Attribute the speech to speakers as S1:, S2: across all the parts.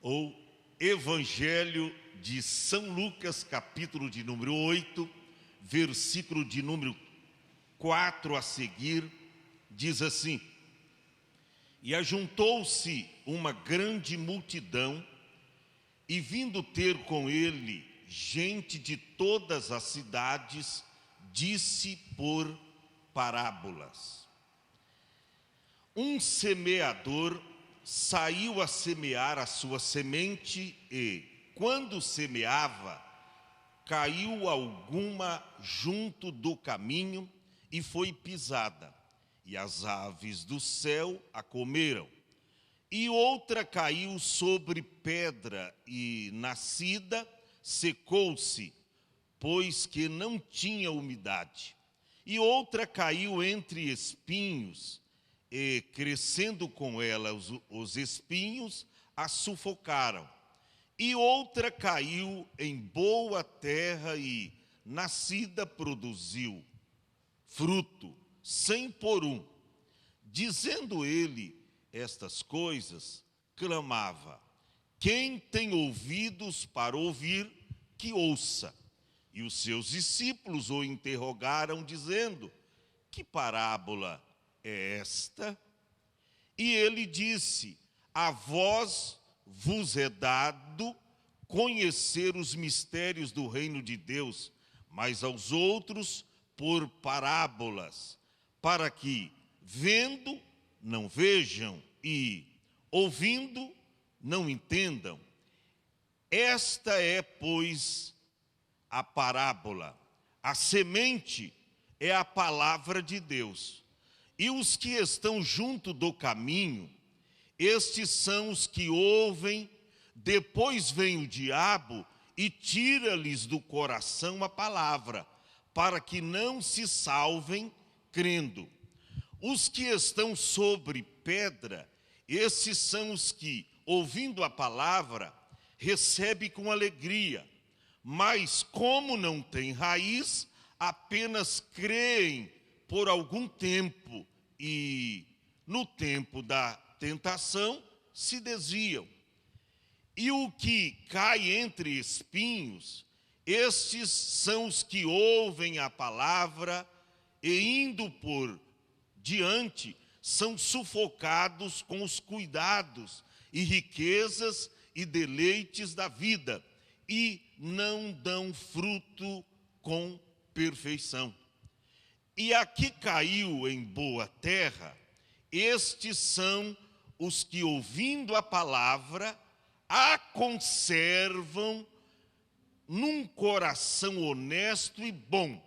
S1: ou Evangelho de São Lucas, capítulo de número 8, versículo de número 4 a seguir, diz assim: E ajuntou-se uma grande multidão, e vindo ter com ele gente de todas as cidades, disse por parábolas. Um semeador saiu a semear a sua semente e, quando semeava, caiu alguma junto do caminho e foi pisada, e as aves do céu a comeram. E outra caiu sobre pedra e, nascida, secou-se, pois que não tinha umidade. E outra caiu entre espinhos, e, crescendo com ela os espinhos, a sufocaram. E outra caiu em boa terra e, nascida, produziu fruto, 100 por 1. Dizendo ele estas coisas, clamava: Quem tem ouvidos para ouvir, que ouça. E os seus discípulos o interrogaram, dizendo: Que parábola é esta? E ele disse: A vós vos é dado conhecer os mistérios do reino de Deus, mas aos outros por parábolas, para que, vendo, não vejam, e, ouvindo, não entendam. Esta é, pois, a parábola. A semente é a palavra de Deus. E os que estão junto do caminho, estes são os que ouvem, depois vem o diabo e tira-lhes do coração a palavra, para que não se salvem crendo. Os que estão sobre pedra, esses são os que, ouvindo a palavra, recebem com alegria, mas como não têm raiz, apenas creem por algum tempo e, no tempo da tentação, se desviam. E o que cai entre espinhos, estes são os que ouvem a palavra e, indo por diante, são sufocados com os cuidados e riquezas e deleites da vida e não dão fruto com perfeição. E a que caiu em boa terra, estes são os que, ouvindo a palavra, a conservam num coração honesto e bom,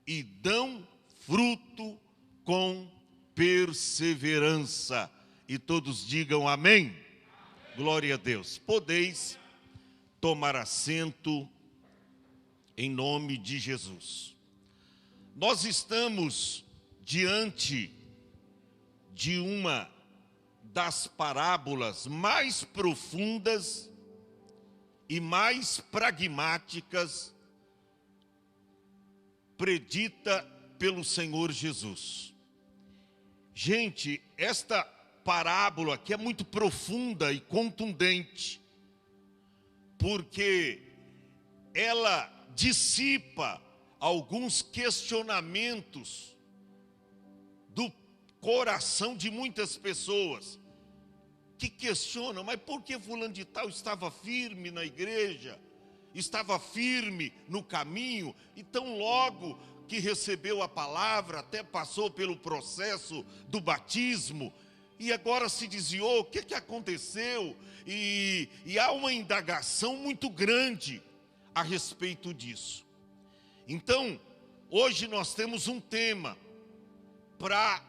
S1: e dão fruto com perseverança. E todos digam amém. Amém. Glória a Deus. Podeis tomar assento em nome de Jesus. Nós estamos diante de uma das parábolas mais profundas e mais pragmáticas predita pelo Senhor Jesus. Gente, esta parábola aqui é muito profunda e contundente, porque ela dissipa alguns questionamentos do coração de muitas pessoas que questionam: mas por que fulano de tal estava firme na igreja, estava firme no caminho, e tão logo que recebeu a palavra, até passou pelo processo do batismo, e agora se desviou, o que aconteceu? E há uma indagação muito grande a respeito disso. Então, hoje nós temos um tema para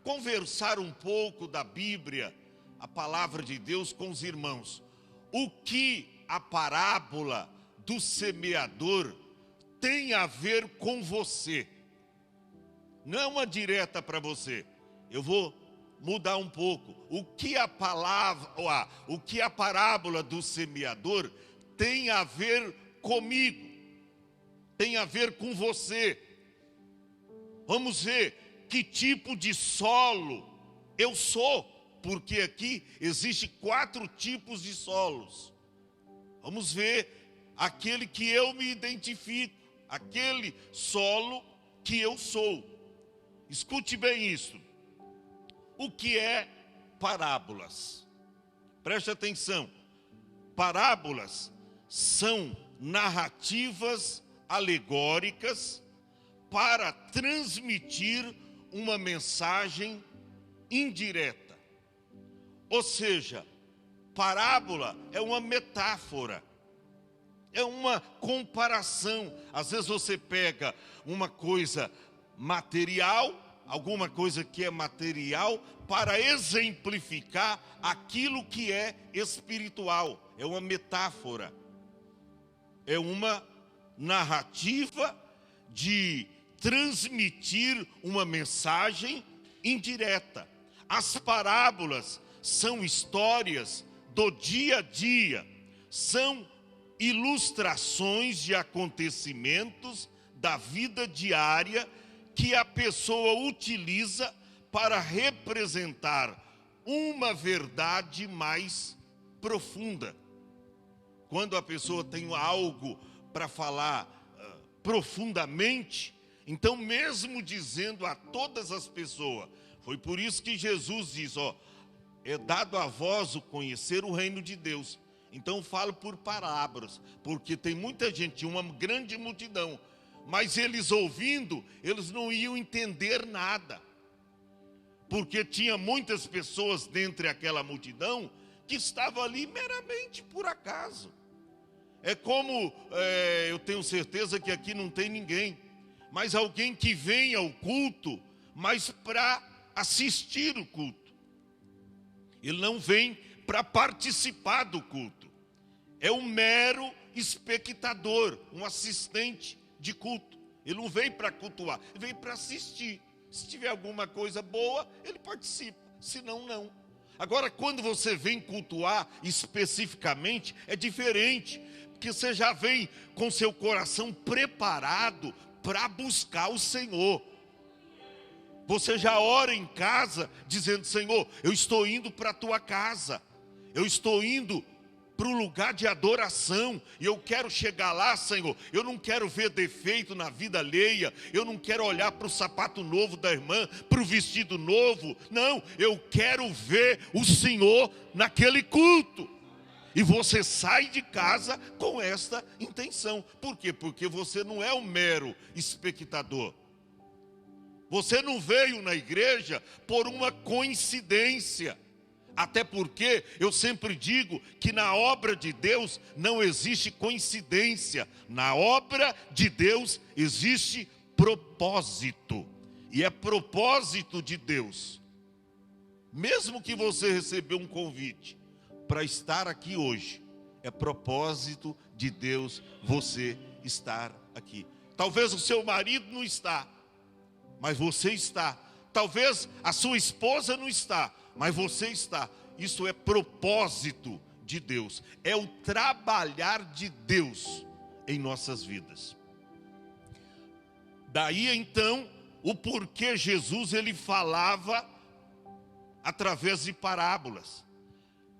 S1: conversar um pouco da Bíblia, a palavra de Deus, com os irmãos. O que a parábola do semeador tem a ver com você? Não é uma direta para você. Eu vou mudar um pouco. O que a parábola do semeador tem a ver comigo? Tem a ver com você. Vamos ver que tipo de solo eu sou. porque aqui existe 4 tipos de solos. Vamos ver aquele que eu me identifico, aquele solo que eu sou. Escute bem isso. O que é parábolas? Preste atenção. Parábolas são narrativas alegóricas para transmitir uma mensagem indireta. Ou seja, parábola é uma metáfora, é uma comparação. Às vezes você pega uma coisa material, alguma coisa que é material, para exemplificar aquilo que é espiritual. É uma metáfora, é uma narrativa de transmitir uma mensagem indireta. As parábolas são histórias do dia a dia, são ilustrações de acontecimentos da vida diária que a pessoa utiliza para representar uma verdade mais profunda. Quando a pessoa tem algo para falar profundamente, então mesmo dizendo a todas as pessoas, foi por isso que Jesus diz, é dado a vós o conhecer o reino de Deus. Então falo por parábolas, porque tem muita gente, uma grande multidão, mas eles ouvindo, eles não iam entender nada, porque tinha muitas pessoas dentre aquela multidão que estavam ali meramente por acaso. É como, eu tenho certeza que aqui não tem ninguém, mas alguém que vem ao culto, mas para assistir o culto. Ele não vem para participar do culto. É um mero espectador, um assistente de culto. Ele não vem para cultuar, ele vem para assistir. Se tiver alguma coisa boa, ele participa, senão não. Agora, quando você vem cultuar especificamente, é diferente, porque você já vem com seu coração preparado para buscar o Senhor. Você já ora em casa dizendo, Senhor, eu estou indo para a tua casa, eu estou indo para o lugar de adoração, e eu quero chegar lá, Senhor, eu não quero ver defeito na vida alheia, eu não quero olhar para o sapato novo da irmã, para o vestido novo, não, eu quero ver o Senhor naquele culto. E você sai de casa com esta intenção. Por quê? Porque você não é um mero espectador. Você não veio na igreja por uma coincidência. Até porque eu sempre digo que na obra de Deus não existe coincidência. Na obra de Deus existe propósito. E é propósito de Deus. Mesmo que você recebeu um convite para estar aqui hoje, é propósito de Deus você estar aqui. Talvez o seu marido não está, mas você está. Talvez a sua esposa não está, mas você está. Isso é propósito de Deus. É o trabalhar de Deus em nossas vidas. Daí então, o porquê Jesus ele falava através de parábolas.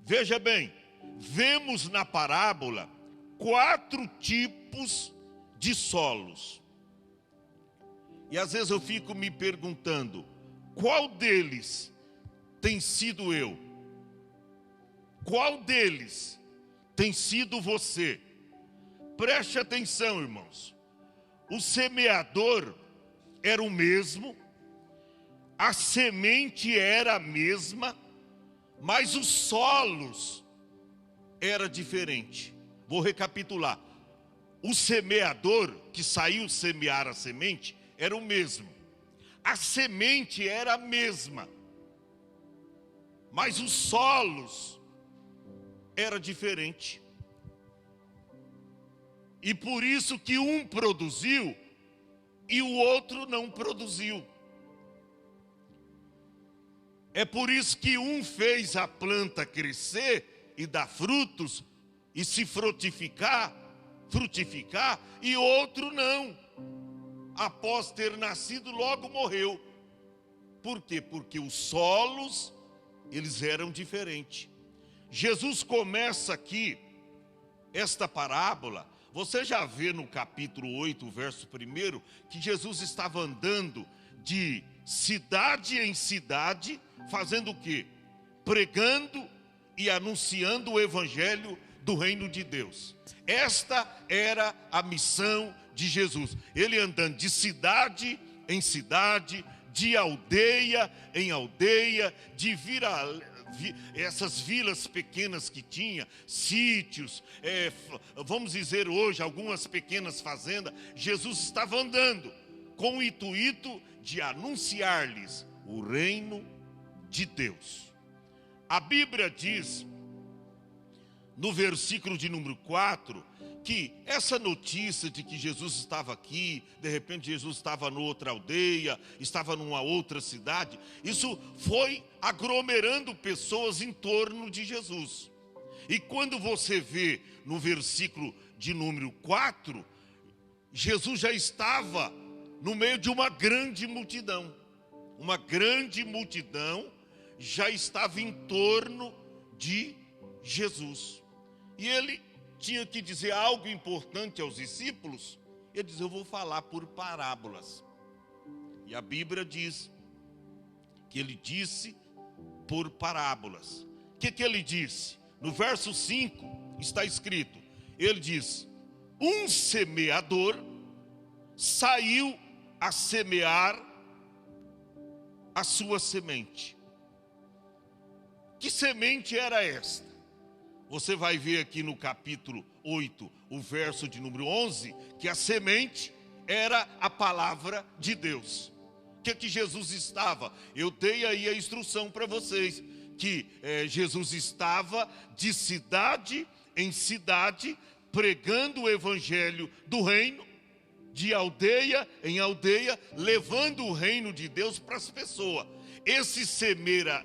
S1: Veja bem, vemos na parábola 4 tipos de solos. E às vezes eu fico me perguntando, qual deles tem sido eu? Qual deles tem sido você? Preste atenção, irmãos. O semeador era o mesmo, a semente era a mesma, mas os solos era diferente. Vou recapitular. O semeador que saiu semear a semente era o mesmo. A semente era a mesma, mas os solos era diferente. E por isso que um produziu e o outro não produziu. É por isso que um fez a planta crescer e dar frutos e se frutificar, e outro não. Após ter nascido, logo morreu. Por quê? Porque os solos eles eram diferentes. Jesus começa aqui esta parábola. Você já vê no capítulo 8, verso 1, que Jesus estava andando de cidade em cidade, fazendo o quê? Pregando e anunciando o evangelho do reino de Deus. Esta era a missão de Jesus. Ele andando de cidade em cidade, de aldeia em aldeia, de essas vilas pequenas que tinha, sítios, vamos dizer hoje, algumas pequenas fazendas. Jesus estava andando com o intuito de anunciar-lhes o reino de Deus. A Bíblia diz, no versículo de número 4, que essa notícia de que Jesus estava aqui, de repente Jesus estava noutra aldeia, estava numa outra cidade, isso foi aglomerando pessoas em torno de Jesus. E quando você vê no versículo de número 4, Jesus já estava no meio de uma grande multidão. Uma grande multidão já estava em torno de Jesus. E ele tinha que dizer algo importante aos discípulos. Ele diz: eu vou falar por parábolas. E a Bíblia diz que ele disse por parábolas. O que ele disse? No verso 5 está escrito, ele diz: um semeador saiu a semear a sua semente. Que semente era esta? Você vai ver aqui no capítulo 8, o verso de número 11, que a semente era a palavra de Deus. O que Jesus estava? Eu dei aí a instrução para vocês, que Jesus estava de cidade em cidade, pregando o evangelho do reino, de aldeia em aldeia, levando o reino de Deus para as pessoas. Esse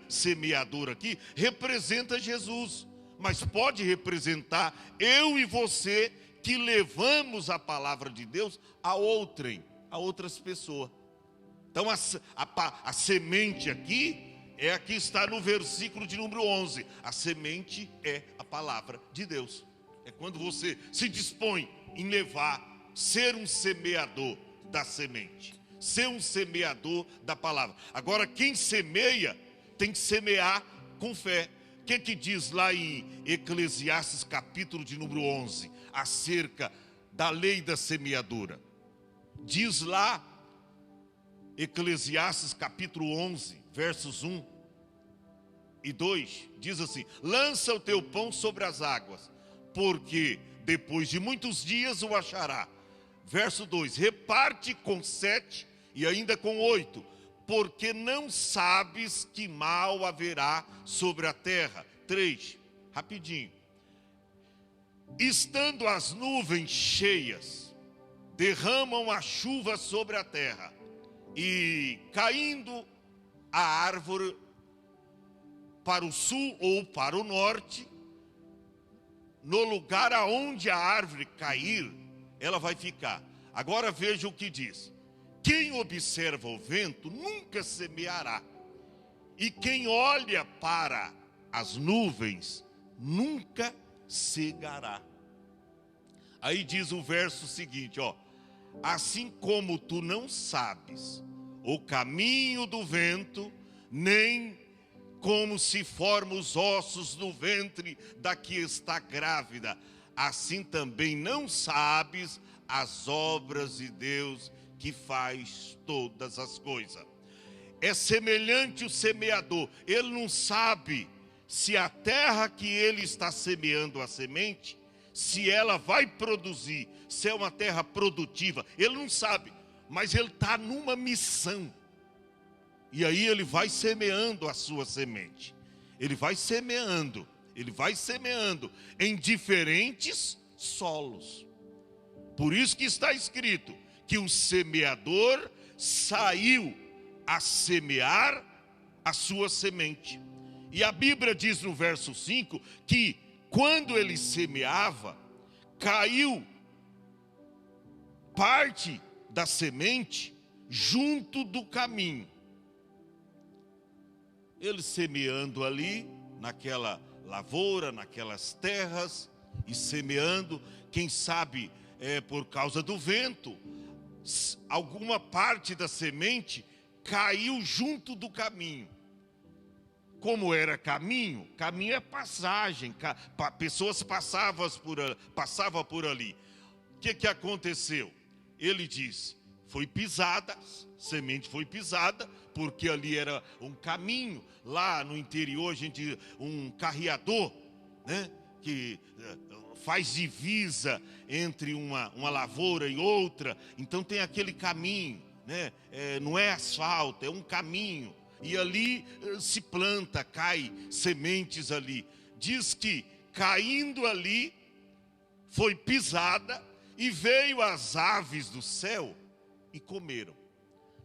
S1: semeador aqui representa Jesus, mas pode representar eu e você, que levamos a palavra de Deus a outras pessoas. Então a semente aqui está no versículo de número 11. A semente é a palavra de Deus. É quando você se dispõe em ser um semeador da semente, ser um semeador da palavra. Agora, quem semeia tem que semear com fé. O que diz lá em Eclesiastes capítulo de número 11, acerca da lei da semeadura? Diz lá, Eclesiastes capítulo 11, versos 1 e 2, diz assim: lança o teu pão sobre as águas, porque depois de muitos dias o achará. Verso 2, reparte com 7 e ainda com 8, porque não sabes que mal haverá sobre a terra. 3, rapidinho. Estando as nuvens cheias, derramam a chuva sobre a terra, e caindo a árvore para o sul ou para o norte, no lugar aonde a árvore cair, ela vai ficar. Agora veja o que diz: quem observa o vento nunca semeará, e quem olha para as nuvens nunca cegará. Aí diz o verso seguinte, assim como tu não sabes o caminho do vento, nem como se formam os ossos do ventre da que está grávida, assim também não sabes as obras de Deus, que faz todas as coisas. É semelhante o semeador. Ele não sabe se a terra que ele está semeando a semente, se ela vai produzir, se é uma terra produtiva. Ele não sabe, mas ele está numa missão. E aí ele vai semeando a sua semente. Ele vai semeando em diferentes solos. Por isso que está escrito que o semeador saiu a semear a sua semente. E a Bíblia diz no verso 5 que quando ele semeava, caiu parte da semente junto do caminho. ele semeando ali, naquela lavoura, naquelas terras, e semeando, quem sabe por causa do vento, alguma parte da semente caiu junto do caminho. Como era caminho, caminho é passagem, pessoas passavam por ali. O que aconteceu? Ele diz, foi pisada, semente foi pisada, porque ali era um caminho, lá no interior, um carreador, né, que faz divisa entre uma lavoura e outra, então tem aquele caminho, né, não é asfalto, é um caminho, e ali se planta, cai sementes ali. Diz que caindo ali, foi pisada, e veio as aves do céu e comeram.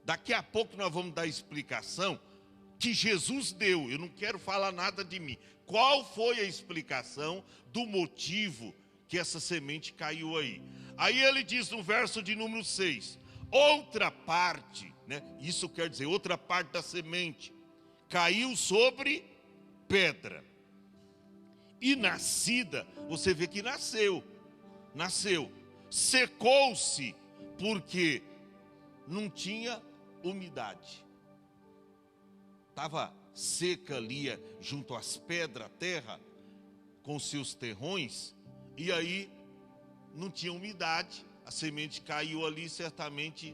S1: Daqui a pouco nós vamos dar a explicação que Jesus deu. Eu não quero falar nada de mim. Qual foi a explicação do motivo que essa semente caiu aí? Aí ele diz no verso de número 6, outra parte, né? Isso quer dizer, outra parte da semente caiu sobre pedra. E nascida, você vê que nasceu, secou-se, porque não tinha umidade. Estava seca ali, junto às pedras, a terra, com seus terrões, e aí não tinha umidade, a semente caiu ali, certamente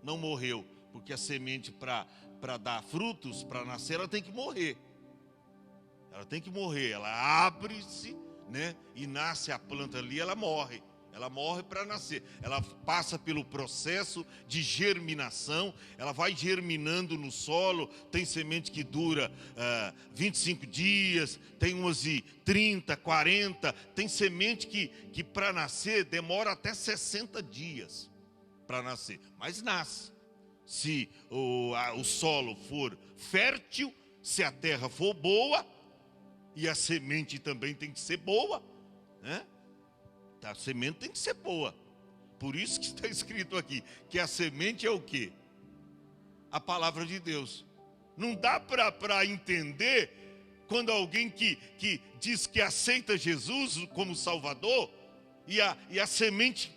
S1: não morreu, porque a semente para dar frutos, para nascer, ela tem que morrer. Ela tem que morrer, ela abre-se, né, e nasce a planta ali, ela morre para nascer, ela passa pelo processo de germinação, ela vai germinando no solo, tem semente que dura 25 dias, tem umas de 30, 40, tem semente que para nascer demora até 60 dias para nascer, mas nasce, se o solo for fértil, se a terra for boa, e a semente também tem que ser boa, né? A semente tem que ser boa. Por isso que está escrito aqui, que a semente é o quê? A palavra de Deus. Não dá para entender quando alguém que diz que aceita Jesus como Salvador, e a semente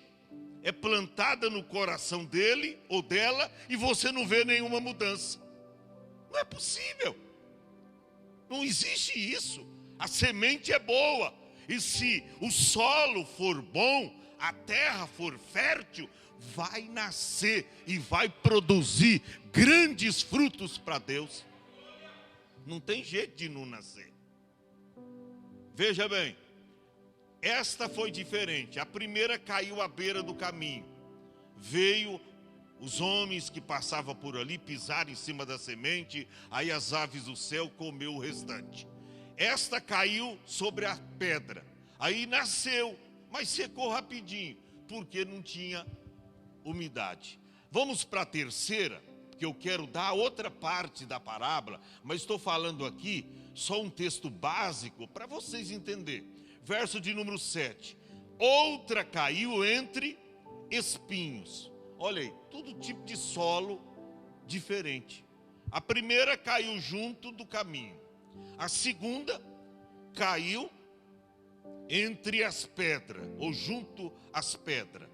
S1: é plantada no coração dele ou dela, e você não vê nenhuma mudança. Não é possível. Não existe isso. A semente é boa. E se o solo for bom, a terra for fértil, vai nascer e vai produzir grandes frutos para Deus. Não tem jeito de não nascer. Veja bem, esta foi diferente. A primeira caiu à beira do caminho. Veio os homens que passavam por ali, pisaram em cima da semente, aí as aves do céu comeu o restante. Esta caiu sobre a pedra, aí nasceu, mas secou rapidinho, porque não tinha umidade. Vamos para a terceira, porque eu quero dar outra parte da parábola, mas estou falando aqui só um texto básico para vocês entenderem. Verso de número 7. Outra caiu entre espinhos. Olha aí, todo tipo de solo diferente. A primeira caiu junto do caminho. A segunda caiu entre as pedras, ou junto às pedras.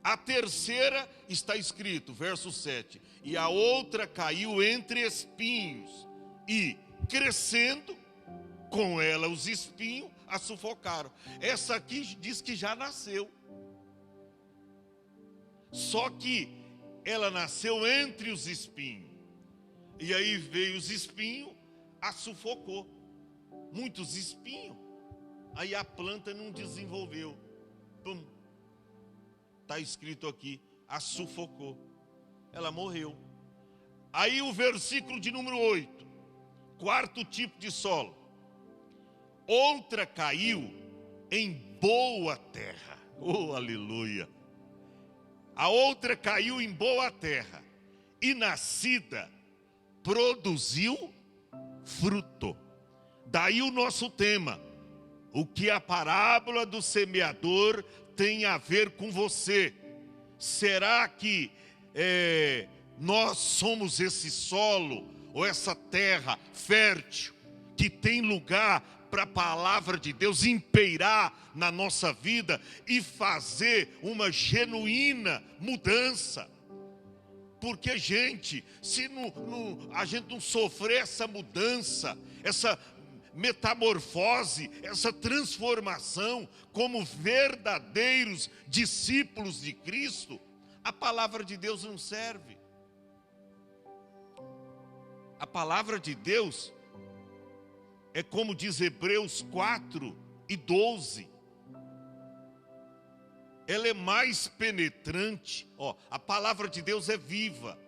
S1: A terceira está escrito, verso 7, e a outra caiu entre espinhos, e crescendo, com ela os espinhos a sufocaram. Essa aqui diz que já nasceu. Só que ela nasceu entre os espinhos. E aí veio os espinhos, a sufocou. Muitos espinhos. Aí a planta não desenvolveu. Pum. Está escrito aqui, a sufocou. Ela morreu. Aí o versículo de número 8. Quarto tipo de solo. Outra caiu em boa terra. Oh, aleluia. A outra caiu em boa terra. E nascida, produziu fruto. Daí o nosso tema. O que a parábola do semeador tem a ver com você? Será que nós somos esse solo ou essa terra fértil, que tem lugar para a palavra de Deus impeirar na nossa vida e fazer uma genuína mudança. Porque, gente, se a gente não sofrer essa mudança, essa metamorfose, essa transformação como verdadeiros discípulos de Cristo, a palavra de Deus não serve. A palavra de Deus é como diz Hebreus 4:12. Ela é mais penetrante. A palavra de Deus é viva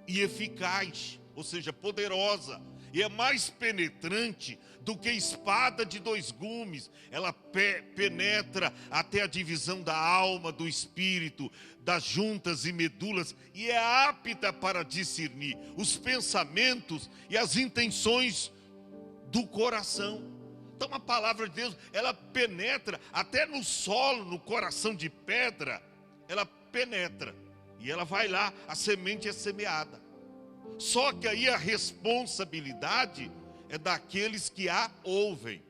S1: e eficaz, ou seja, poderosa. E é mais penetrante do que espada de 2 gumes. Ela penetra até a divisão da alma, do espírito, das juntas e medulas, e é apta para discernir os pensamentos e as intenções do coração. Então a palavra de Deus, ela penetra até no solo, no coração de pedra, ela penetra, e ela vai lá, a semente é semeada. Só que aí a responsabilidade é daqueles que a ouvem.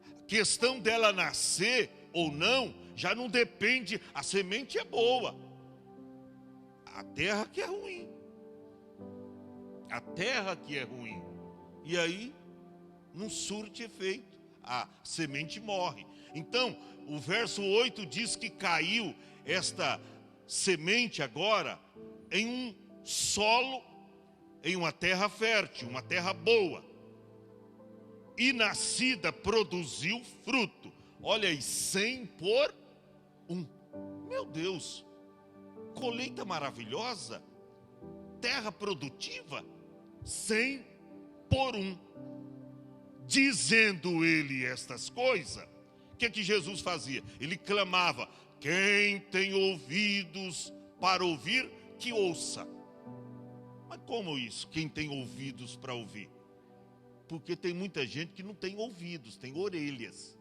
S1: A questão dela nascer ou não, já não depende, a semente é boa, a terra que é ruim. A terra que é ruim. E aí, não surte efeito, a semente morre. Então, o verso 8 diz que caiu esta semente agora em um solo, em uma terra fértil, uma terra boa. E nascida produziu fruto. Olha aí, 100 por 1. Meu Deus, colheita maravilhosa, terra produtiva, 100 por 1. Dizendo ele estas coisas, o que Jesus fazia? Ele clamava: quem tem ouvidos para ouvir, que ouça. Mas como isso? Quem tem ouvidos para ouvir? Porque tem muita gente que não tem ouvidos, tem orelhas.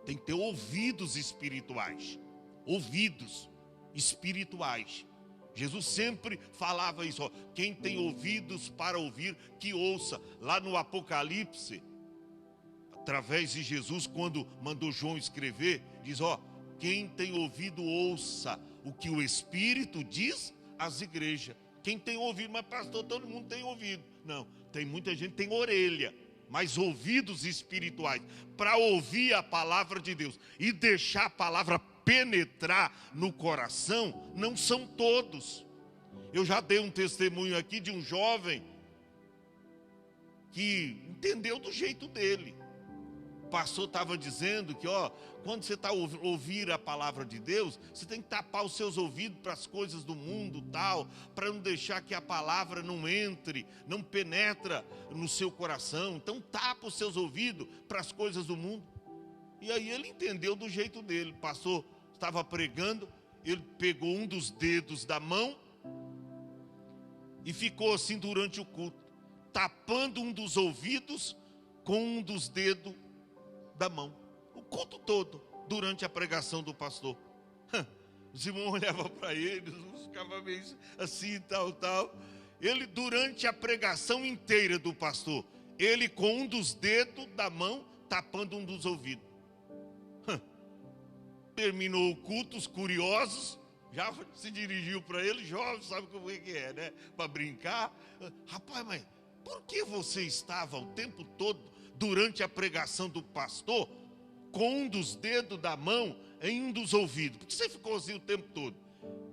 S1: Tem que ter ouvidos espirituais. Ouvidos espirituais. Jesus sempre falava isso, quem tem ouvidos para ouvir, que ouça. Lá no Apocalipse, através de Jesus, quando mandou João escrever, diz, quem tem ouvido, ouça o que o Espírito diz às igrejas. Quem tem ouvido, mas pastor, todo mundo tem ouvido. Não, tem muita gente que tem orelha, mas ouvidos espirituais, para ouvir a palavra de Deus e deixar a palavra penetrar no coração, não são todos. Eu já dei um testemunho aqui de um jovem que entendeu do jeito dele. O pastor estava dizendo que, quando você está ouvir a palavra de Deus, você tem que tapar os seus ouvidos para as coisas do mundo, tal, para não deixar que a palavra não entre, não penetra no seu coração. Então tapa os seus ouvidos para as coisas do mundo. E aí ele entendeu do jeito dele. O pastor estava pregando, ele pegou um dos dedos da mão e ficou assim durante o culto, tapando um dos ouvidos com um dos dedos da mão, o culto todo, durante a pregação do pastor. Os irmãos olhavam para ele, uns ficavam meio assim, tal. Ele, durante a pregação inteira do pastor, ele com um dos dedos da mão, tapando um dos ouvidos. Terminou o culto, os curiosos já se dirigiu para ele, jovem, sabe como é que é, né? Para brincar. Rapaz, mas por que você estava o tempo todo, durante a pregação do pastor, com um dos dedos da mão em um dos ouvidos? Por que você ficou assim o tempo todo?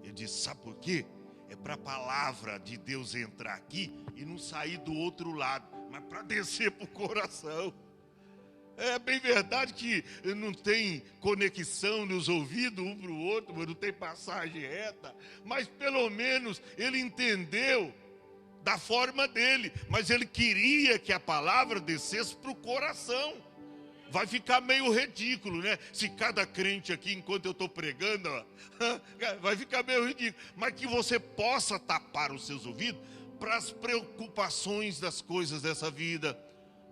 S1: Ele disse, sabe por quê? É para a palavra de Deus entrar aqui e não sair do outro lado, mas para descer para o coração. É bem verdade que não tem conexão nos ouvidos um para o outro, não tem passagem reta, mas pelo menos ele entendeu da forma dele, mas ele queria que a palavra descesse para o coração. Vai ficar meio ridículo, né? Se cada crente aqui, enquanto eu estou pregando, vai ficar meio ridículo, mas que você possa tapar os seus ouvidos para as preocupações das coisas dessa vida,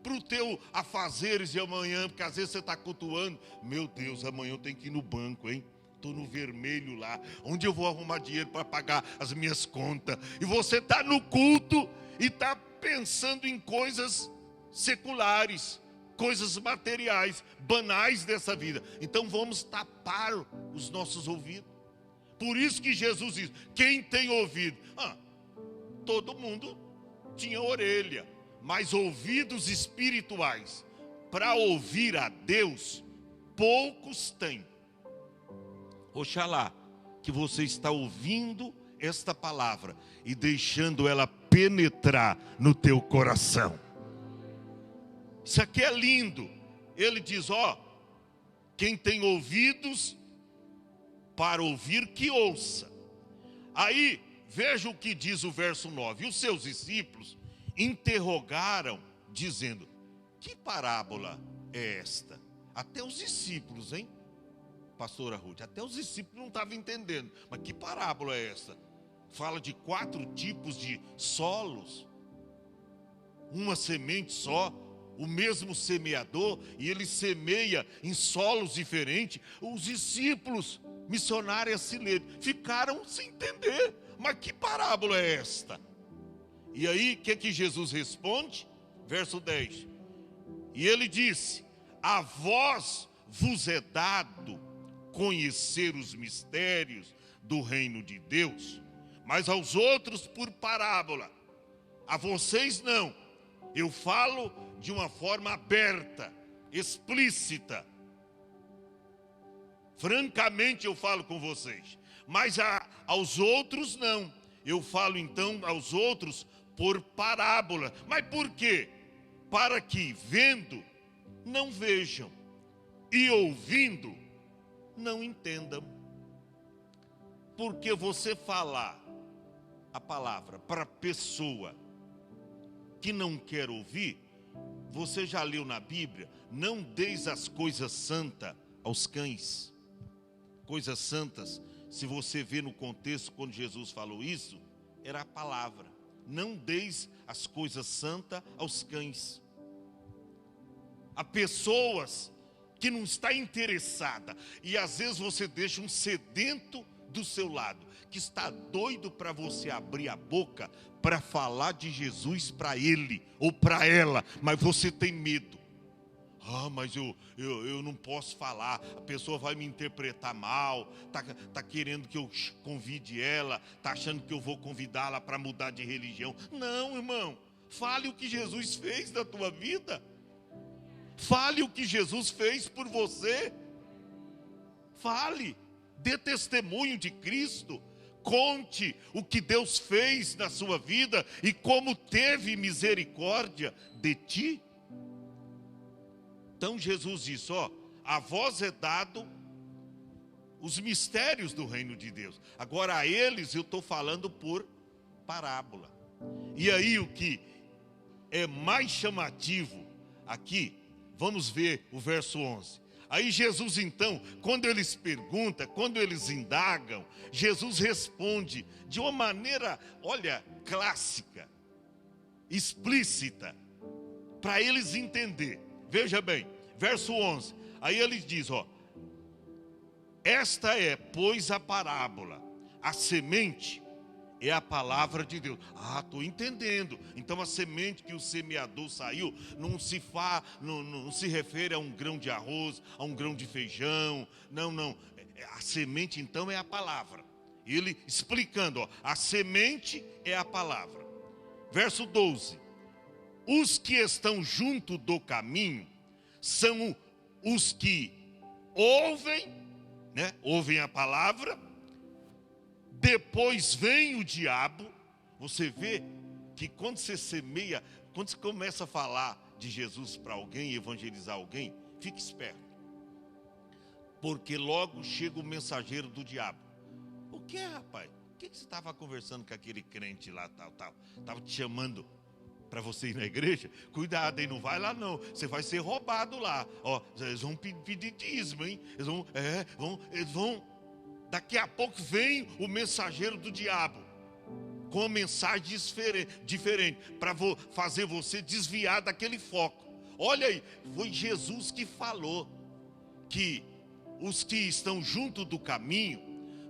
S1: para o teu afazeres de amanhã, porque às vezes você está cultuando, meu Deus, amanhã eu tenho que ir no banco, hein? estou no vermelho lá. Onde eu vou arrumar dinheiro para pagar as minhas contas? E você está no culto e está pensando em coisas seculares, coisas materiais, banais dessa vida. Então vamos tapar os nossos ouvidos. Por isso que Jesus diz: quem tem ouvido? Todo mundo tinha orelha, mas ouvidos espirituais para ouvir a Deus, poucos têm. Oxalá que você está ouvindo esta palavra e deixando ela penetrar no teu coração. Isso aqui é lindo. Ele diz: quem tem ouvidos para ouvir, que ouça. Aí, veja o que diz o verso 9. E os seus discípulos interrogaram, dizendo: que parábola é esta? Até os discípulos, hein, pastora Ruth? Até os discípulos não estavam entendendo. Mas que parábola é essa? Fala de 4 tipos de solos, uma semente só, o mesmo semeador, e ele semeia em solos diferentes. Os discípulos missionários asileiro ficaram sem entender. Mas que parábola é esta? E aí, o que Jesus responde? Verso 10. E ele disse: a vós vos é dado conhecer os mistérios do reino de Deus, mas aos outros por parábola. A vocês não. Eu falo de uma forma aberta, explícita. Francamente eu falo com vocês. Mas aos outros não. Eu falo então aos outros por parábola. Mas por quê? Para que vendo, não vejam, e ouvindo, não entendam. Porque você falar a palavra para a pessoa que não quer ouvir, você já leu na Bíblia: não deis as coisas santas aos cães. Coisas santas, se você vê no contexto, quando Jesus falou isso, era a palavra. Não deis as coisas santas aos cães. Há pessoas que não está interessada, e às vezes você deixa um sedento do seu lado, que está doido para você abrir a boca para falar de Jesus para ele ou para ela, mas você tem medo. Mas eu não posso falar, a pessoa vai me interpretar mal, tá querendo que eu convide ela, tá achando que eu vou convidá-la para mudar de religião. Não, irmão, fale o que Jesus fez na tua vida. Fale o que Jesus fez por você. Fale, dê testemunho de Cristo. Conte o que Deus fez na sua vida e como teve misericórdia de ti. Então Jesus disse: a vós é dado os mistérios do reino de Deus. Agora a eles eu estou falando por parábola. E aí o que é mais chamativo aqui, vamos ver o verso 11. Aí Jesus então, quando eles perguntam, quando eles indagam, Jesus responde de uma maneira, clássica, explícita, para eles entender. Veja bem, verso 11. Aí ele diz, esta é, pois, a parábola. A semente é a palavra de Deus. Estou entendendo. Então a semente que o semeador saiu não se refere a um grão de arroz, a um grão de feijão. Não. A semente então é a palavra. Ele explicando, a semente é a palavra. Verso 12. Os que estão junto do caminho são os que ouvem, ouvem a palavra. Depois vem o diabo. Você vê que quando você semeia, quando você começa a falar de Jesus para alguém, evangelizar alguém, fique esperto, porque logo chega o mensageiro do diabo. O que é, rapaz? O que você estava conversando com aquele crente lá, tal? Estava te chamando para você ir na igreja? Cuidado, hein? Não vai lá não, você vai ser roubado lá. Eles vão pedir dízimo, hein? Eles vão. Daqui a pouco vem o mensageiro do diabo com uma mensagem diferente para fazer você desviar daquele foco. Olha aí, foi Jesus que falou que os que estão junto do caminho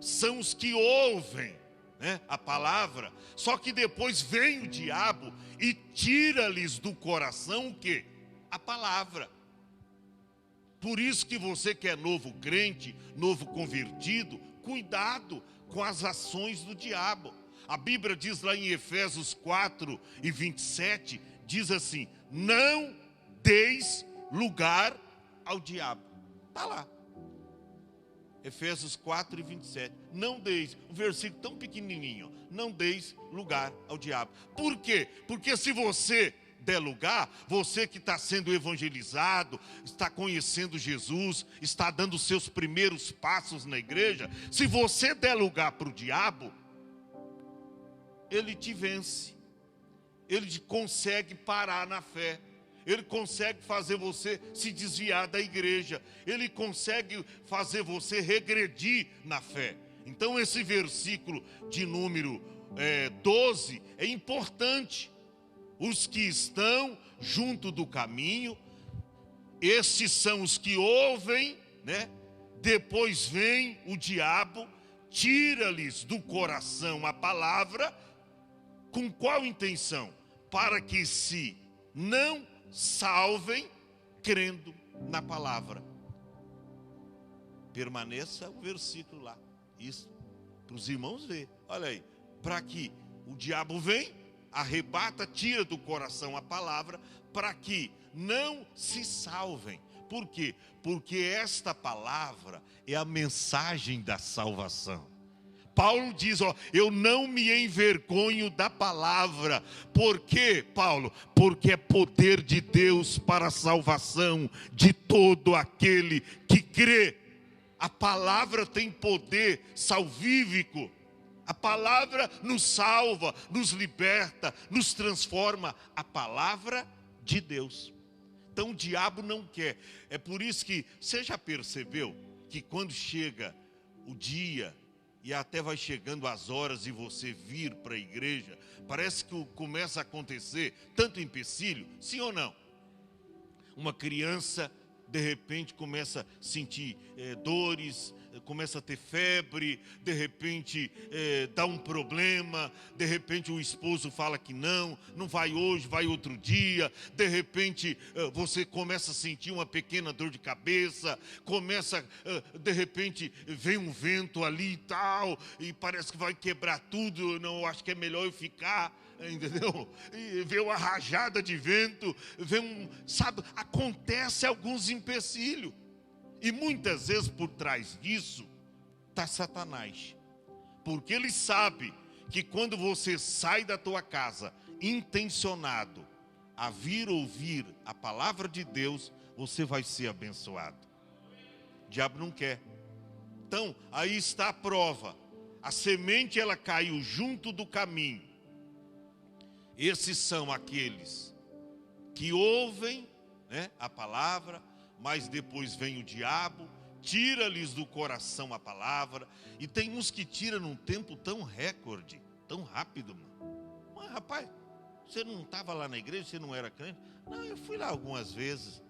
S1: são os que ouvem, né, a palavra, só que depois vem o diabo e tira-lhes do coração o quê? A palavra. Por isso que você que é novo crente, novo convertido, cuidado com as ações do diabo. A Bíblia diz lá em Efésios 4:27, diz assim: não deis lugar ao diabo. Está lá. Efésios 4:27. Não deis, um versículo tão pequenininho, não deis lugar ao diabo. Por quê? Porque se você der lugar, você que está sendo evangelizado, está conhecendo Jesus, está dando os seus primeiros passos na igreja, se você der lugar para o diabo, ele te vence, ele consegue parar na fé, ele consegue fazer você se desviar da igreja, ele consegue fazer você regredir na fé. Então esse versículo de número 12 é importante. Os que estão junto do caminho, estes são os que ouvem, né? Depois vem o diabo, tira-lhes do coração a palavra. Com qual intenção? Para que se não salvem crendo na palavra. Permaneça o versículo lá. Isso, para os irmãos ver. Olha aí, para que o diabo vem, arrebata, tira do coração a palavra, para que não se salvem. Por quê? Porque esta palavra é a mensagem da salvação. Paulo diz, eu não me envergonho da palavra. Por quê, Paulo? Porque é poder de Deus para a salvação de todo aquele que crê. A palavra tem poder salvífico. A palavra nos salva, nos liberta, nos transforma. A palavra de Deus. Então o diabo não quer. É por isso que você já percebeu que quando chega o dia e até vai chegando as horas de você vir para a igreja, parece que começa a acontecer tanto empecilho, sim ou não? Uma criança de repente começa a sentir dores, começa a ter febre, de repente dá um problema, de repente o esposo fala que não vai hoje, vai outro dia, de repente você começa a sentir uma pequena dor de cabeça, de repente vem um vento ali e tal, e parece que vai quebrar tudo, não, acho que é melhor eu ficar, entendeu? E vê uma rajada de vento, acontece alguns empecilhos. E muitas vezes por trás disso está Satanás. Porque ele sabe que quando você sai da tua casa intencionado a vir ouvir a palavra de Deus, você vai ser abençoado. O diabo não quer. Então, aí está a prova. A semente ela caiu junto do caminho. Esses são aqueles que ouvem, né, a palavra, mas depois vem o diabo, tira-lhes do coração a palavra, e tem uns que tiram num tempo tão recorde, tão rápido, mano. Mas rapaz, você não estava lá na igreja, você não era crente? Não, eu fui lá algumas vezes,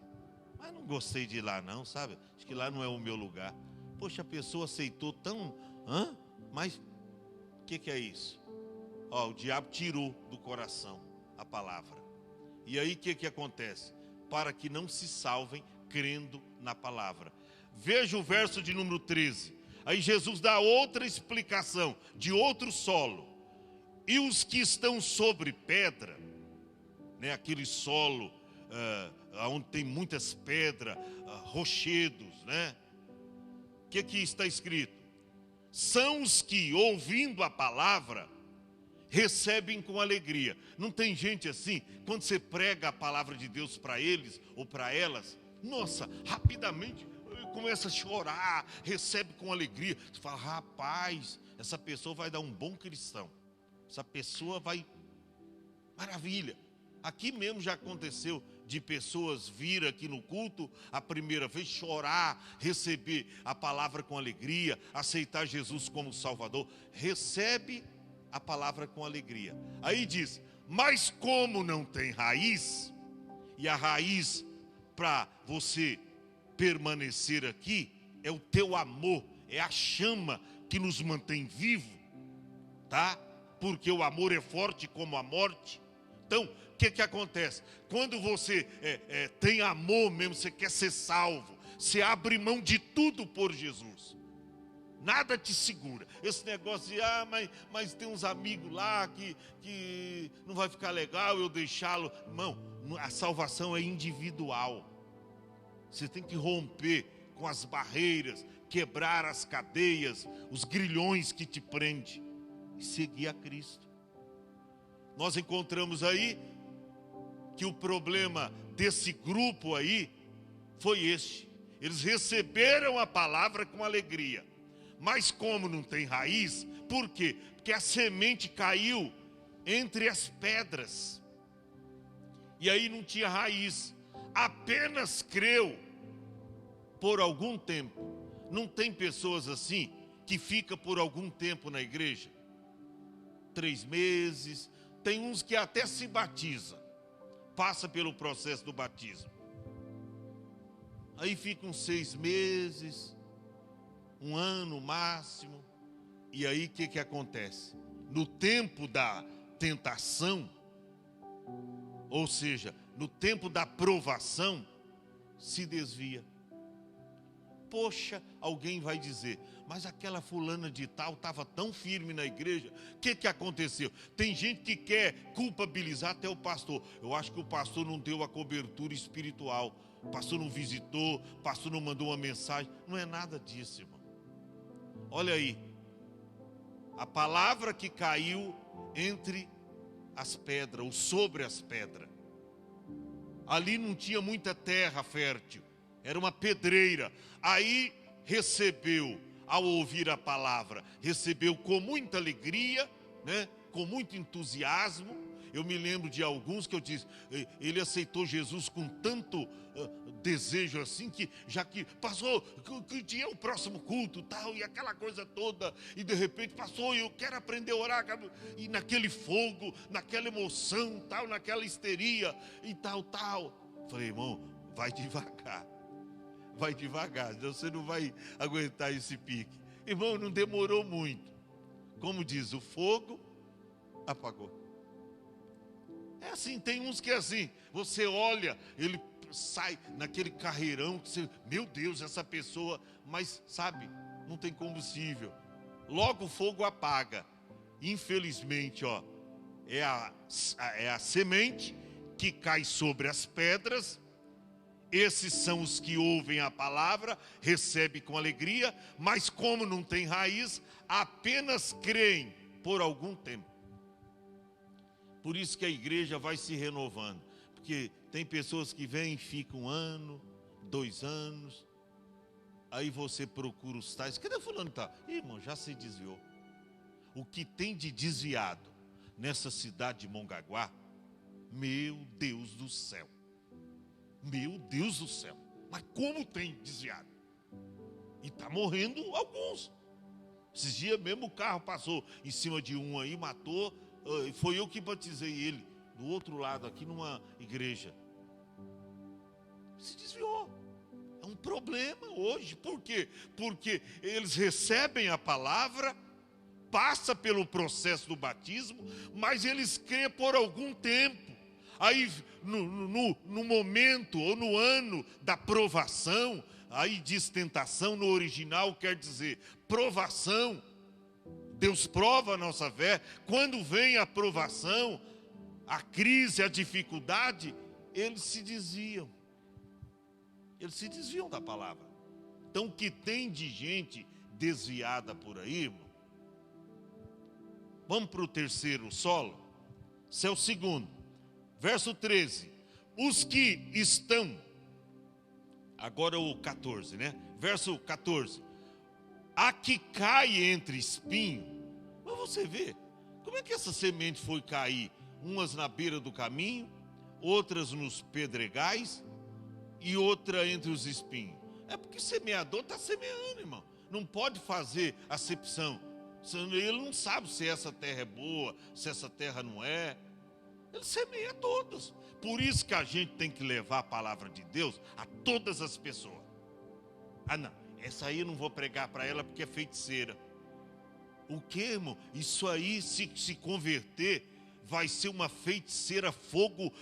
S1: mas não gostei de ir lá não, sabe? Acho que lá não é o meu lugar. Poxa, a pessoa aceitou tão... Mas o que é isso? O diabo tirou do coração a palavra. E aí o que acontece? Para que não se salvem crendo na palavra. Veja o verso de número 13. Aí Jesus dá outra explicação de outro solo. E os que estão sobre pedra, né, aquele solo onde tem muitas pedras, rochedos, né? O que está escrito? São os que, ouvindo a palavra, recebem com alegria. Não tem gente assim, quando você prega a palavra de Deus para eles ou para elas, nossa, rapidamente começa a chorar, recebe com alegria. Você fala, rapaz, essa pessoa vai dar um bom cristão. Essa pessoa vai, maravilha. Aqui mesmo já aconteceu de pessoas vir aqui no culto a primeira vez, chorar, receber a palavra com alegria, aceitar Jesus como Salvador. Recebe a palavra com alegria. Aí diz, mas como não tem raiz, e a raiz para você permanecer aqui é o teu amor, é a chama que nos mantém vivo, tá? Porque o amor é forte como a morte. Então, o que acontece? Quando você tem amor mesmo, você quer ser salvo, você abre mão de tudo por Jesus. Nada te segura. Esse negócio de, mas tem uns amigos lá que não vai ficar legal eu deixá-lo. Não, a salvação é individual. Você tem que romper com as barreiras, quebrar as cadeias, os grilhões que te prendem e seguir a Cristo. Nós encontramos aí que o problema desse grupo aí foi este. Eles receberam a palavra com alegria, mas como não tem raiz, por quê? Porque a semente caiu entre as pedras, e aí não tinha raiz, apenas creu por algum tempo. Não tem pessoas assim, que fica por algum tempo na igreja? 3 meses, tem uns que até se batiza, passa pelo processo do batismo, aí ficam 6 meses, 1 ano máximo, e aí o que acontece? No tempo da tentação, ou seja, no tempo da provação, se desvia. Poxa, alguém vai dizer, mas aquela fulana de tal estava tão firme na igreja, o que aconteceu? Tem gente que quer culpabilizar até o pastor. Eu acho que o pastor não deu a cobertura espiritual, o pastor não visitou, o pastor não mandou uma mensagem. Não é nada disso, irmão. Olha aí, a palavra que caiu entre as pedras, ou sobre as pedras. Ali não tinha muita terra fértil, era uma pedreira. Aí recebeu, ao ouvir a palavra, recebeu com muita alegria, né? Com muito entusiasmo. Eu me lembro de alguns que eu disse, ele aceitou Jesus com tanto desejo assim, que já que passou, que dia é o próximo culto, tal, e aquela coisa toda, e de repente passou, eu quero aprender a orar, e naquele fogo, naquela emoção, tal, naquela histeria, e tal. Falei, irmão, vai devagar, senão você não vai aguentar esse pique. Irmão, não demorou muito, como diz, o fogo apagou. É assim, tem uns que é assim, você olha, ele sai naquele carreirão, que você, meu Deus, essa pessoa, mas sabe, não tem combustível. Logo o fogo apaga. Infelizmente, é a semente que cai sobre as pedras. Esses são os que ouvem a palavra, recebem com alegria, mas como não tem raiz, apenas creem por algum tempo. Por isso que a igreja vai se renovando, porque tem pessoas que vêm e ficam 1 ano, 2 anos, aí você procura os tais, cadê fulano tal? Irmão, já se desviou. O que tem de desviado nessa cidade de Mongaguá, meu Deus do céu, mas como tem desviado? E está morrendo alguns. Esses dias mesmo o carro passou em cima de um aí, matou. Foi eu que batizei ele, do outro lado, aqui numa igreja. Se desviou. É um problema hoje. Por quê? Porque eles recebem a palavra, passa pelo processo do batismo, mas eles creem por algum tempo. Aí no momento ou no ano da provação, aí diz tentação, no original quer dizer provação. Deus prova a nossa fé. Quando vem a provação, a crise, a dificuldade, eles se desviam. Eles se desviam da palavra. Então o que tem de gente desviada por aí, irmão? Vamos para o terceiro solo. Esse é o segundo. Verso 13. Os que estão, agora o 14, né? Verso 14. A que cai entre espinho. Mas você vê, como é que essa semente foi cair? Umas na beira do caminho, outras nos pedregais e outra entre os espinhos. É porque o semeador está semeando, irmão. Não pode fazer acepção. Ele não sabe se essa terra é boa, se essa terra não é. Ele semeia todas. Por isso que a gente tem que levar a palavra de Deus a todas as pessoas. Ah, não. essa aí eu não vou pregar para ela porque é feiticeira. O que, irmão? Isso aí, se converter, vai ser uma feiticeira, fogo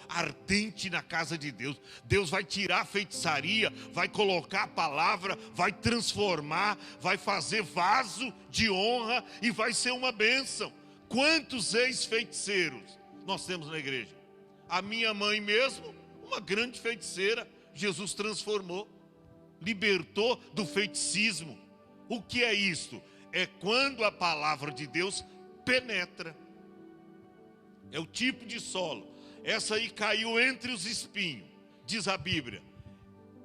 S1: ardente na casa de Deus. Deus vai tirar a feitiçaria, vai colocar a palavra, vai transformar, vai fazer vaso de honra e vai ser uma bênção. Quantos ex-feiticeiros nós temos na igreja? A minha mãe mesmo, uma grande feiticeira, Jesus transformou, libertou do feiticismo. O que é isto? É quando a palavra de Deus penetra. É o tipo de solo. Essa aí caiu entre os espinhos, diz a Bíblia.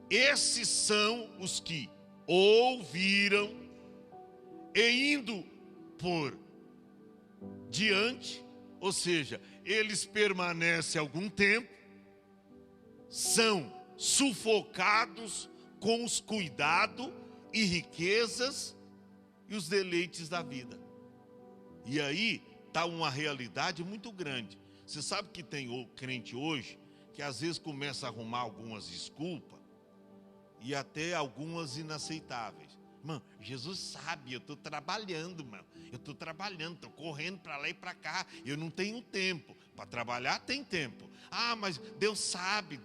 S1: Esses são os que ouviram e indo por diante, ou seja, eles permanecem algum tempo, são sufocados com os cuidados e riquezas e os deleites da vida. E aí está uma realidade muito grande. Você sabe que tem o crente hoje que às vezes começa a arrumar algumas desculpas e até algumas inaceitáveis. Mano, Jesus sabe, eu estou trabalhando, mano. Eu estou trabalhando, estou correndo para lá e para cá. Eu não tenho tempo. Para trabalhar tem tempo. Ah, mas Deus sabe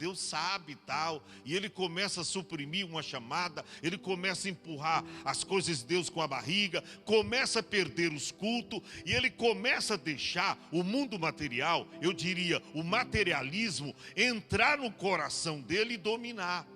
S1: e tal. E ele começa a suprimir uma chamada, ele começa a empurrar as coisas de Deus com a barriga, começa a perder os cultos, e ele começa a deixar o mundo material, eu diria, o materialismo, entrar no coração dele e dominar.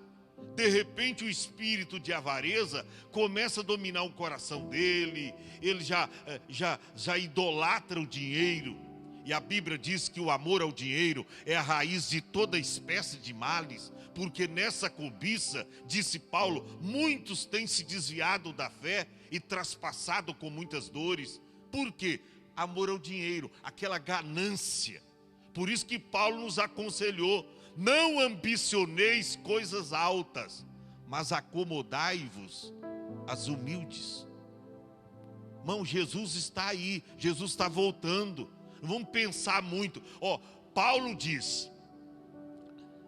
S1: De repente o espírito de avareza começa a dominar o coração dele, ele já idolatra o dinheiro. E a Bíblia diz que o amor ao dinheiro é a raiz de toda espécie de males, porque nessa cobiça, disse Paulo, muitos têm se desviado da fé e traspassado com muitas dores. Por quê? Amor ao dinheiro, aquela ganância. Por isso que Paulo nos aconselhou: não ambicioneis coisas altas, mas acomodai-vos às humildes. Irmão, Jesus está aí, Jesus está voltando. Não vamos pensar muito. Paulo diz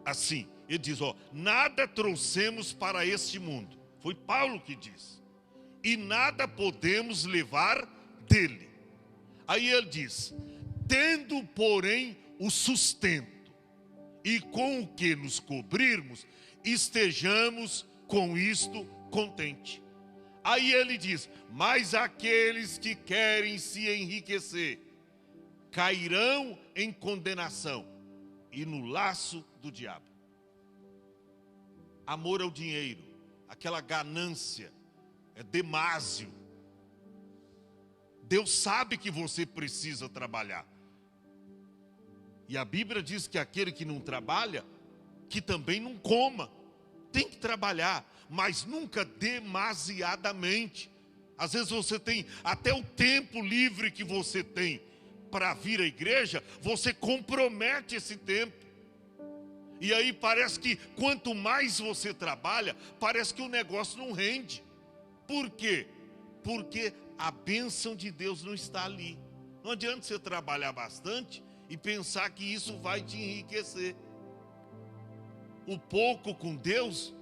S1: assim, ele diz, nada trouxemos para este mundo. Foi Paulo que diz. E nada podemos levar dele. Aí ele diz, tendo, porém, o sustento, e com o que nos cobrirmos, estejamos com isto contente. Aí ele diz, mas aqueles que querem se enriquecer, cairão em condenação e no laço do diabo. Amor ao dinheiro, aquela ganância, é demásio. Deus sabe que você precisa trabalhar. E a Bíblia diz que aquele que não trabalha, que também não coma. Tem que trabalhar, mas nunca demasiadamente. Às vezes você tem até o tempo livre que você tem para vir à igreja, você compromete esse tempo. E aí parece que quanto mais você trabalha, parece que o negócio não rende. Por quê? Porque a bênção de Deus não está ali. Não adianta você trabalhar bastante e pensar que isso vai te enriquecer. O pouco com Deus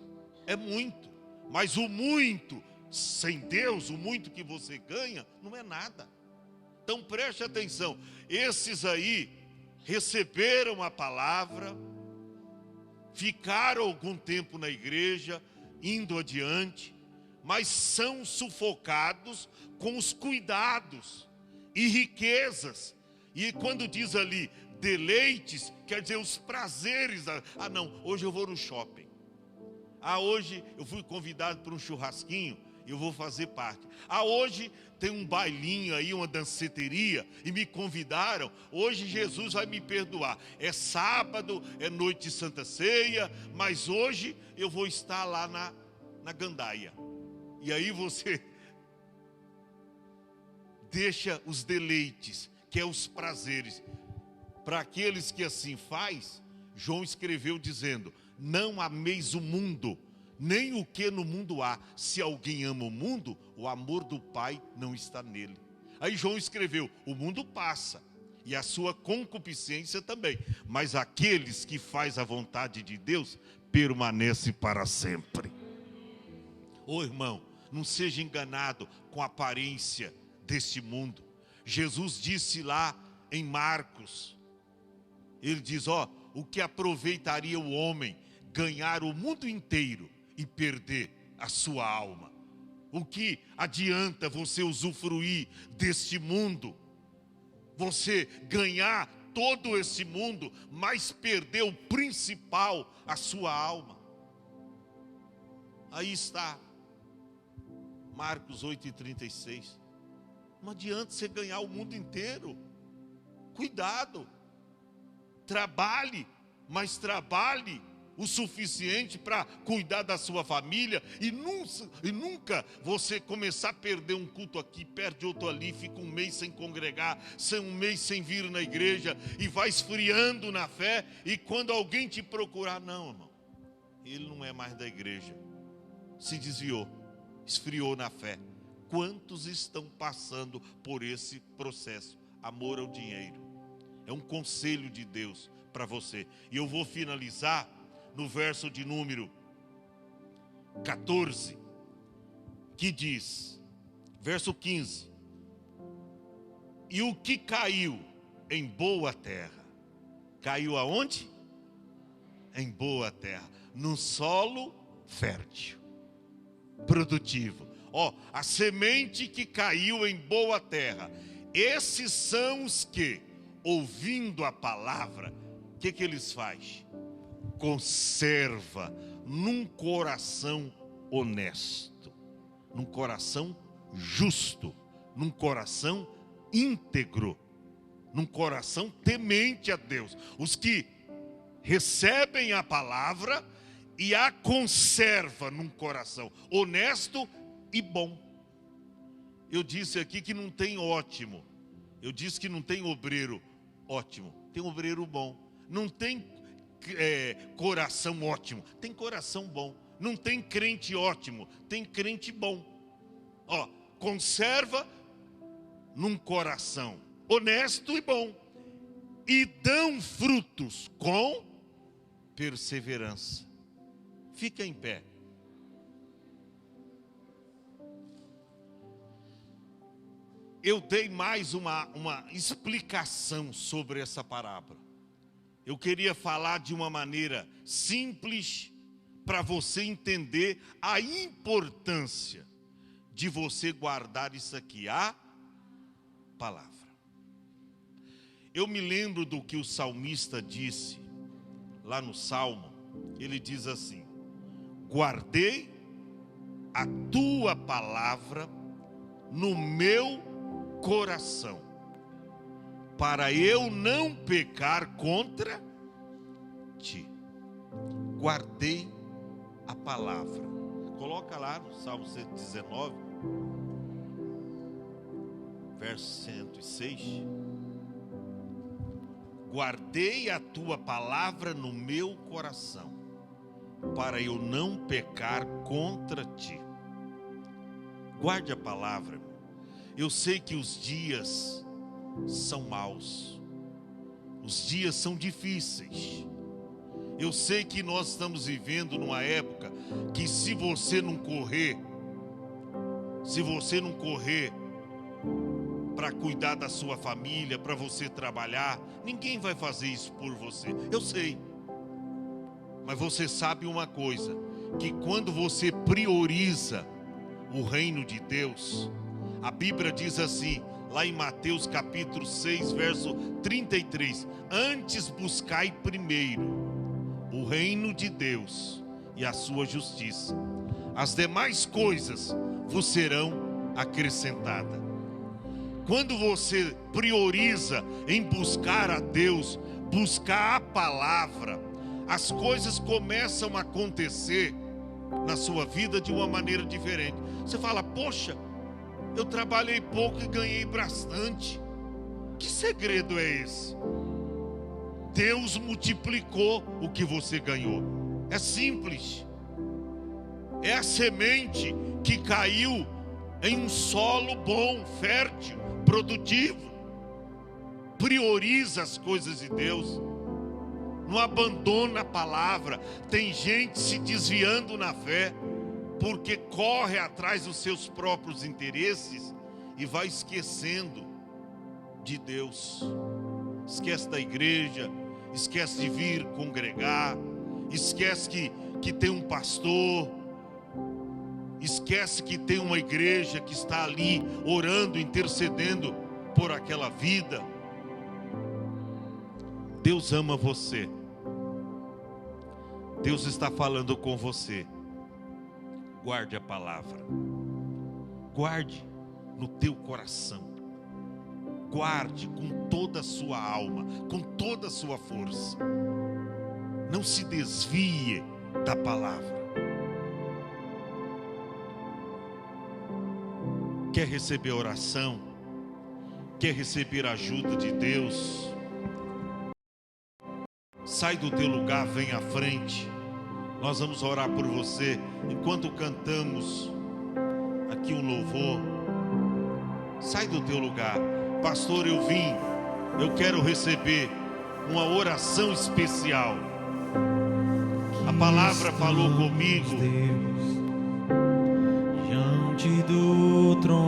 S1: é muito, mas o muito sem Deus, o muito que você ganha, não é nada. Então preste atenção, esses aí receberam a palavra, ficaram algum tempo na igreja, indo adiante, mas são sufocados com os cuidados e riquezas. E quando diz ali deleites, quer dizer os prazeres. Não, hoje eu vou no shopping. Hoje eu fui convidado para um churrasquinho, eu vou fazer parte. Hoje tem um bailinho aí, uma danceteria, e me convidaram. Hoje Jesus vai me perdoar. É sábado, é noite de Santa Ceia, mas hoje eu vou estar lá na gandaia. E aí você deixa os deleites, que é os prazeres. Para aqueles que assim faz, João escreveu dizendo, não ameis o mundo, nem o que no mundo há. Se alguém ama o mundo, o amor do Pai não está nele. Aí João escreveu, o mundo passa, e a sua concupiscência também, mas aqueles que fazem a vontade de Deus, permanecem para sempre. Ô irmão, não seja enganado com a aparência deste mundo. Jesus disse lá em Marcos, ele diz, o que aproveitaria o homem ganhar o mundo inteiro e perder a sua alma? O que adianta você usufruir deste mundo? Você ganhar todo esse mundo, mas perder o principal, a sua alma. Aí está, Marcos 8:36. Não adianta você ganhar o mundo inteiro. Cuidado. Trabalhe, mas trabalhe o suficiente para cuidar da sua família e nunca você começar a perder um culto aqui, perde outro ali, fica um mês sem congregar, um mês sem vir na igreja e vai esfriando na fé, e quando alguém te procurar, não, irmão, ele não é mais da igreja, se desviou, esfriou na fé. Quantos estão passando por esse processo? Amor ao dinheiro. É um conselho de Deus para você. E eu vou finalizar no verso de número 14, que diz, verso 15: e o que caiu em boa terra, caiu aonde? Em boa terra, no solo fértil, produtivo. A semente que caiu em boa terra, esses são os que, ouvindo a palavra, o que eles fazem? Conserva num coração honesto, num coração justo, num coração íntegro, num coração temente a Deus. Os que recebem a palavra e a conserva num coração honesto e bom. Eu disse aqui que não tem ótimo. Eu disse que não tem obreiro ótimo, tem obreiro bom. Não tem coração ótimo, tem coração bom. Não tem crente ótimo, tem crente bom. Conserva num coração honesto e bom, e dão frutos com perseverança. Fica em pé. Eu dei mais uma explicação sobre essa parábola. Eu queria falar de uma maneira simples para você entender a importância de você guardar isso aqui, a palavra. Eu me lembro do que o salmista disse lá no Salmo. Ele diz assim: guardei a tua palavra no meu coração, para eu não pecar contra ti. Guardei a palavra. Coloca lá no Salmo 119, verso 106. Guardei a tua palavra no meu coração, para eu não pecar contra ti. Guarde a palavra. Eu sei que os dias são maus, os dias são difíceis. Eu sei que nós estamos vivendo numa época que se você não correr para cuidar da sua família, para você trabalhar, ninguém vai fazer isso por você. Eu sei. Mas você sabe uma coisa, que quando você prioriza o reino de Deus, a Bíblia diz assim, lá em Mateus capítulo 6, verso 33, antes buscai primeiro o reino de Deus e a sua justiça, as demais coisas vos serão acrescentadas. Quando você prioriza em buscar a Deus, buscar a palavra, as coisas começam a acontecer na sua vida de uma maneira diferente. Você fala, poxa, eu trabalhei pouco e ganhei bastante. Que segredo é esse? Deus multiplicou o que você ganhou. É simples. É a semente que caiu em um solo bom, fértil, produtivo. Prioriza as coisas de Deus. Não abandona a palavra. Tem gente se desviando na fé porque corre atrás dos seus próprios interesses e vai esquecendo de Deus. Esquece da igreja, esquece de vir congregar, esquece que tem um pastor, esquece que tem uma igreja que está ali orando, intercedendo por aquela vida. Deus ama você. Deus está falando com você. Guarde a palavra. Guarde no teu coração. Guarde com toda a sua alma, com toda a sua força. Não se desvie da palavra. Quer receber oração? Quer receber a ajuda de Deus? Sai do teu lugar, vem à frente. Nós vamos orar por você enquanto cantamos aqui um louvor. Sai do teu lugar. Pastor, eu vim, eu quero receber uma oração especial. A palavra falou comigo.
S2: Diante do trono.